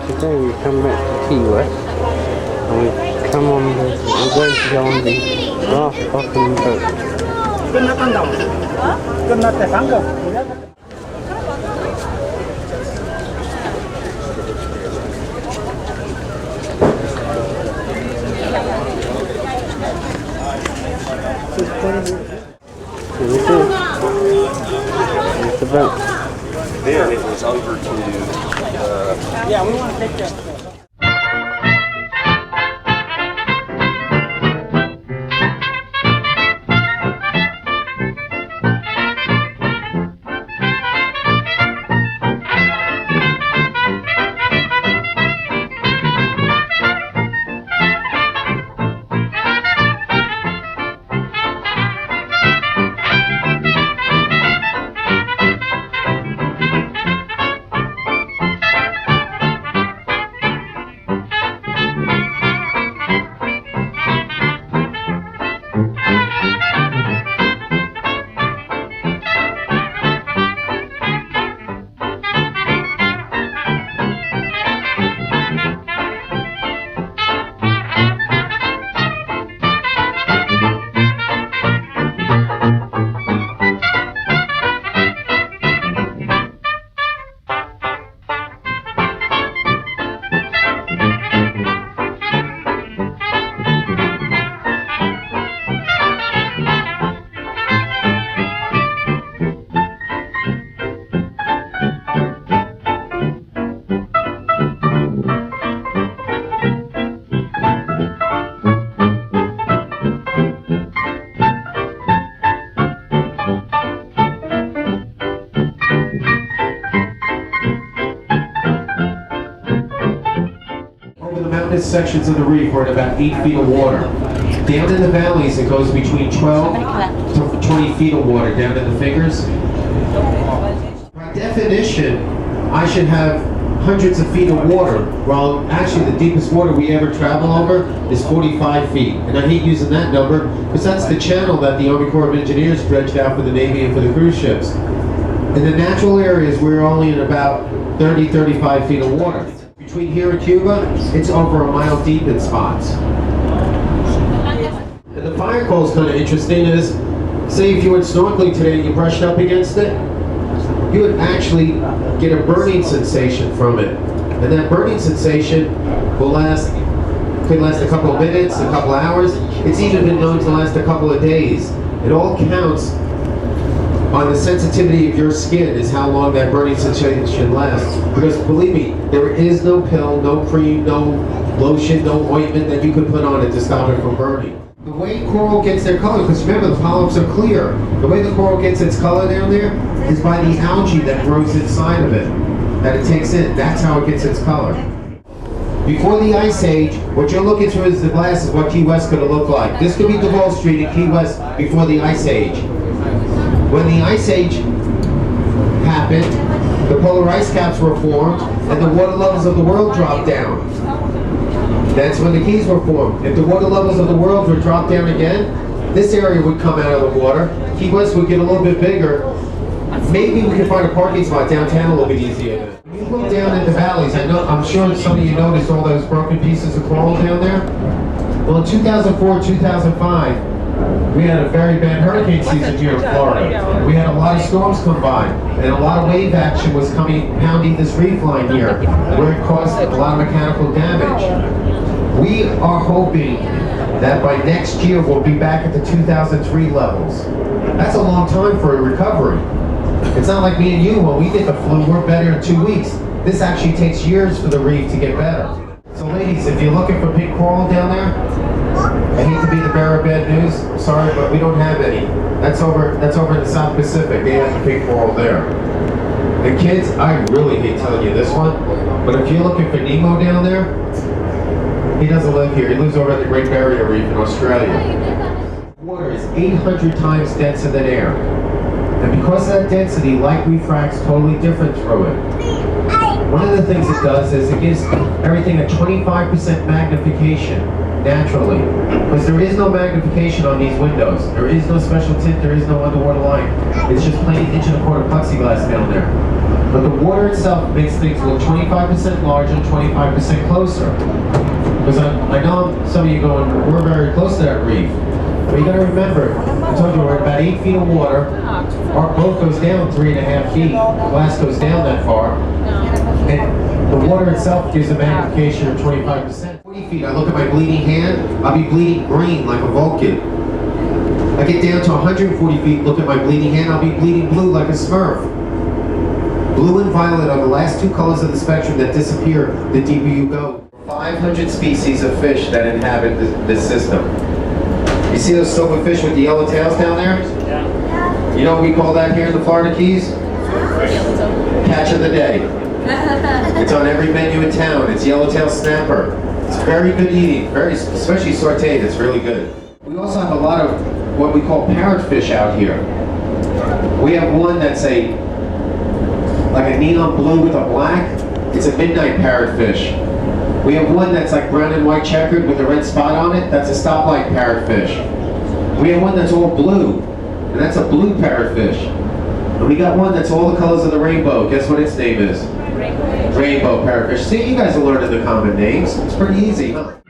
Today we come back to Key West and we're going to go on the glass bottom boat. Here we go. Here's the boat. Then it was over to yeah, we want to take that. Sections of the reef are at about 8 feet of water. Down in the valleys, it goes between 12 to 20 feet of water down in the fingers. By definition, I should have hundreds of feet of water, while actually the deepest water we ever travel over is 45 feet. And I hate using that number because that's the channel that the Army Corps of Engineers dredged out for the Navy and for the cruise ships. In the natural areas, we're only in about 30, 35 feet of water. Between here and Cuba, it's over a mile deep in spots. And the fire coal is kind of interesting is, say if you went snorkeling today and you brushed up against it, you would actually get a burning sensation from it. And that burning sensation could last a couple of minutes, a couple of hours. It's even been known to last a couple of days. It all counts on the sensitivity of your skin is how long that burning sensation lasts. Because believe me, there is no pill, no cream, no lotion, no ointment that you could put on it to stop it from burning. The way coral gets their color, because remember the polyps are clear, the way the coral gets its color down there is by the algae that grows inside of it, that it takes in. That's how it gets its color. Before the Ice Age, what you're looking through is the glass is what Key West could have looked like. This could be Duval Street in Key West before the Ice Age. When the Ice Age happened, the polar ice caps were formed and the water levels of the world dropped down. That's when the Keys were formed. If the water levels of the world were dropped down again, this area would come out of the water. Key West would get a little bit bigger. Maybe we could find a parking spot downtown a little bit easier. When you look down in the valleys, I'm sure some of you noticed all those broken pieces of coral down there. Well, in 2004, 2005, we had a very bad hurricane season here in Florida. We had a lot of storms come by, and a lot of wave action was pounding this reef line here, where it caused a lot of mechanical damage. We are hoping that by next year we'll be back at the 2003 levels. That's a long time for a recovery. It's not like me and you, when we get the flu, we're better in 2 weeks. This actually takes years for the reef to get better. So ladies, if you're looking for pink coral down there, I hate to be the bearer of bad news, sorry, but we don't have any. That's over in the South Pacific. They have the pink coral there. And kids, I really hate telling you this one, but if you're looking for Nemo down there, he doesn't live here. He lives over at the Great Barrier Reef in Australia. Water is 800 times denser than air. And because of that density, light refracts totally different through it. One of the things it does is it gives everything a 25% magnification. naturally. Because there is no magnification on these windows. There is no special tint, there is no underwater line. It's just plain inch and a quarter plexiglass down there. But the water itself makes things look 25% larger, 25% closer. Because I know some of you going, we're very close to that reef. But you gotta remember, I told you we're at about 8 feet of water. Our boat goes down 3.5 feet. The glass goes down that far. And the water itself gives a magnification of 25%. 40 feet, I look at my bleeding hand, I'll be bleeding green like a Vulcan. I get down to 140 feet, look at my bleeding hand, I'll be bleeding blue like a Smurf. Blue and violet are the last two colors of the spectrum that disappear the deeper you go. 500 species of fish that inhabit this system. You see those silverfish with the yellow tails down there? Yeah. You know what we call that here in the Florida Keys? Catch of the day. It's on every menu in town. It's yellowtail snapper. It's very good eating, especially sauteed. It's really good. We also have a lot of what we call parrotfish out here. We have one that's like a neon blue with a black. It's a midnight parrotfish. We have one that's like brown and white checkered with a red spot on it. That's a stoplight parrotfish. We have one that's all blue, and that's a blue parrotfish. And we got one that's all the colors of the rainbow. Guess what its name is? Rainbow parrotfish. See, you guys are learning the common names. It's pretty easy, huh?